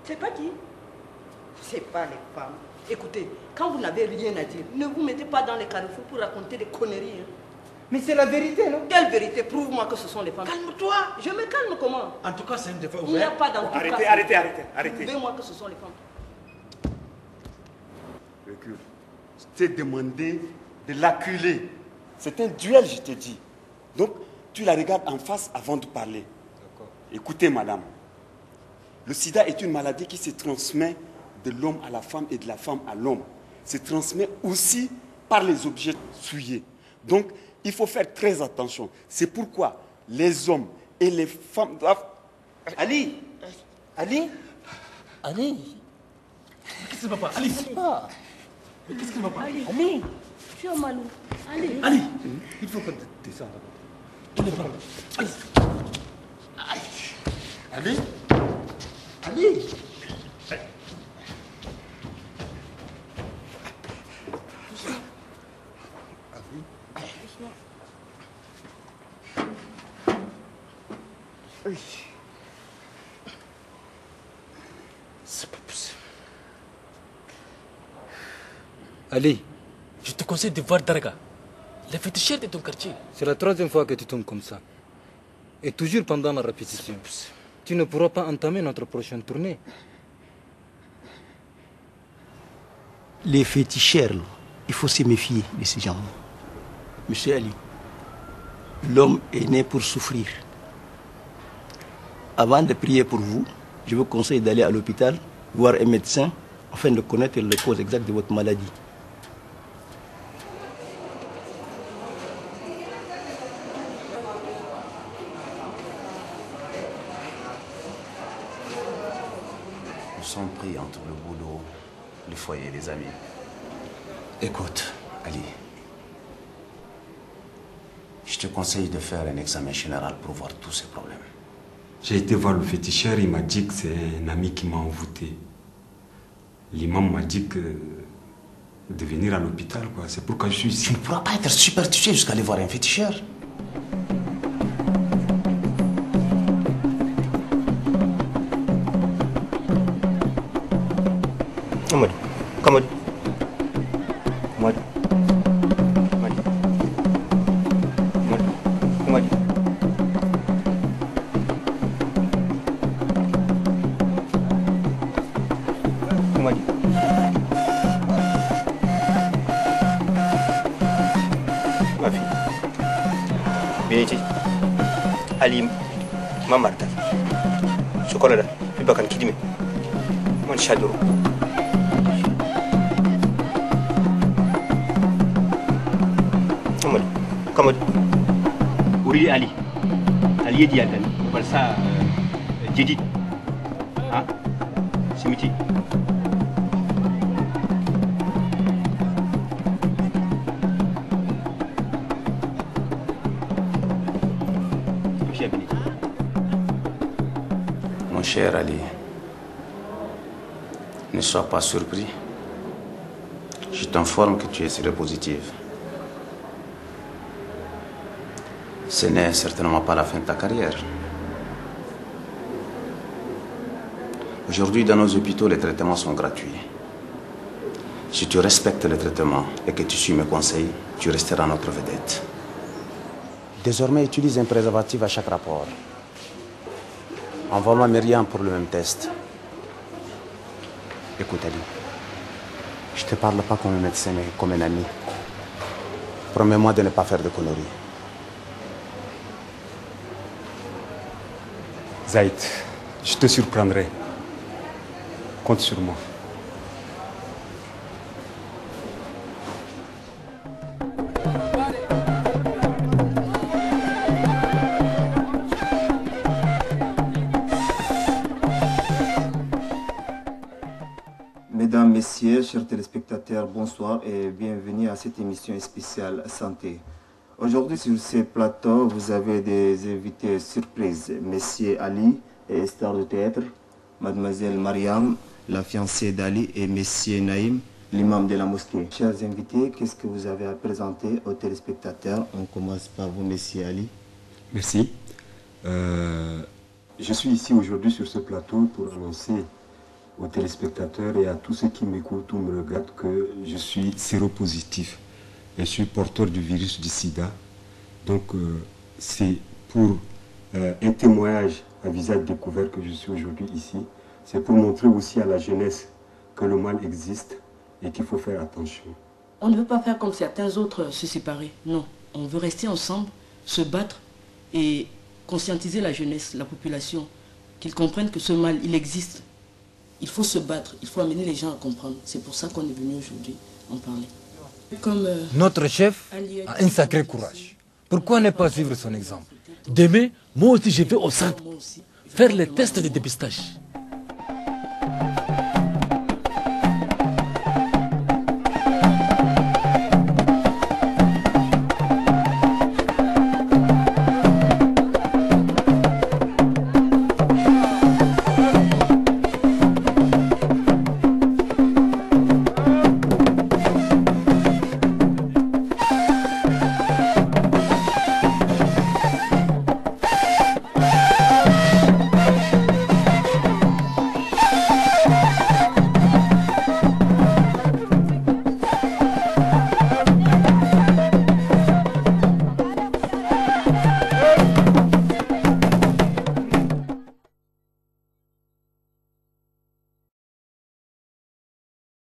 C'est pas qui? C'est pas les femmes. Écoutez, quand vous n'avez rien à dire, ne vous mettez pas dans les carrefours pour raconter des conneries. Hein. Mais c'est la vérité, non? Quelle vérité? Prouve-moi que ce sont les femmes. Calme-toi. Je me calme comment? En tout cas, c'est un débat ouvert. Il n'y a pas dans tout cas. Arrêtez. Prouvez-moi que ce sont les femmes. Recule. Je t'ai demandé de l'acculer. C'est un duel, je t'ai dit. Donc, tu la regardes en face avant de parler. Écoutez, madame. Le sida est une maladie qui se transmet de l'homme à la femme et de la femme à l'homme. Se transmet aussi par les objets souillés. Donc, il faut faire très attention. C'est pourquoi les hommes et les femmes doivent... Ali. Qu'est-ce qui ne va pas? Ali. Mais qu'est-ce qui ne va pas? Ali, tu es malou. Ali. Ali, il faut que tu descendes. Il est pas là. Ali. C'est pas possible. Ali, Je te conseille de voir Darga, la fétichère de ton quartier. c'est la troisième fois que tu tombes comme ça. Et toujours pendant la répétition. Tu ne pourras pas entamer notre prochaine tournée. Les féticheurs, il faut se méfier de ces gens. Monsieur Ali, l'homme est né pour souffrir. Avant de prier pour vous, je vous conseille d'aller à l'hôpital, voir un médecin, afin de connaître les causes exactes de votre maladie. Nous sommes pris entre le boulot, le foyer et les amis. Écoute, Ali, je te conseille de faire un examen général pour voir tous ces problèmes. J'ai été voir le féticheur, il m'a dit que c'est un ami qui m'a envoûté. L'imam m'a dit de venir à l'hôpital, quoi. C'est pourquoi je suis ici. Tu ne pourras pas être superstitieux jusqu'à aller voir un féticheur. Commode. Ma fille. Bien, Ali, ma Martha. Chocolat, puis bakan kidime. Mon chadoro. Commode. Oui, Ali. Ali est dit à Dan. Voilà ça, Djedi. Hein? Simiti. Mon cher Ali, ne sois pas surpris. Je t'informe que tu es séropositive. Ce n'est certainement pas la fin de ta carrière. Aujourd'hui, dans nos hôpitaux, les traitements sont gratuits. Si tu respectes le traitement et que tu suis mes conseils, tu resteras notre vedette. Désormais, utilise un préservatif à chaque rapport. Envoie-moi Myriam pour le même test. Écoute, Ali, je ne te parle pas comme un médecin, mais comme un ami. Promets-moi de ne pas faire de conneries. Zaïd, je te surprendrai. Compte sur moi. Mesdames, Messieurs, chers téléspectateurs, bonsoir et bienvenue à cette émission spéciale Santé. Aujourd'hui sur ce plateau, vous avez des invités surprises. Monsieur Ali, star de théâtre, Mademoiselle Mariam, la fiancée d'Ali, et Monsieur Naïm, l'imam de la mosquée. Chers invités, qu'est-ce que vous avez à présenter aux téléspectateurs? On commence par vous, Monsieur Ali. Merci. Je suis ici aujourd'hui sur ce plateau pour annoncer aux téléspectateurs et à tous ceux qui m'écoutent ou me regardent que je suis séropositif. Je suis porteur du virus du sida. Donc c'est pour un témoignage à visage découvert que je suis aujourd'hui ici. C'est pour montrer aussi à la jeunesse que le mal existe et qu'il faut faire attention. On ne veut pas faire comme certains autres, se séparer. Non, on veut rester ensemble, se battre et conscientiser la jeunesse, la population, qu'ils comprennent que ce mal, il existe. Il faut se battre, il faut amener les gens à comprendre. C'est pour ça qu'on est venu aujourd'hui en parler. Comme, Notre chef a un sacré courage. Pourquoi ne pas suivre son exemple? Demain, moi aussi je vais au centre faire les tests de dépistage.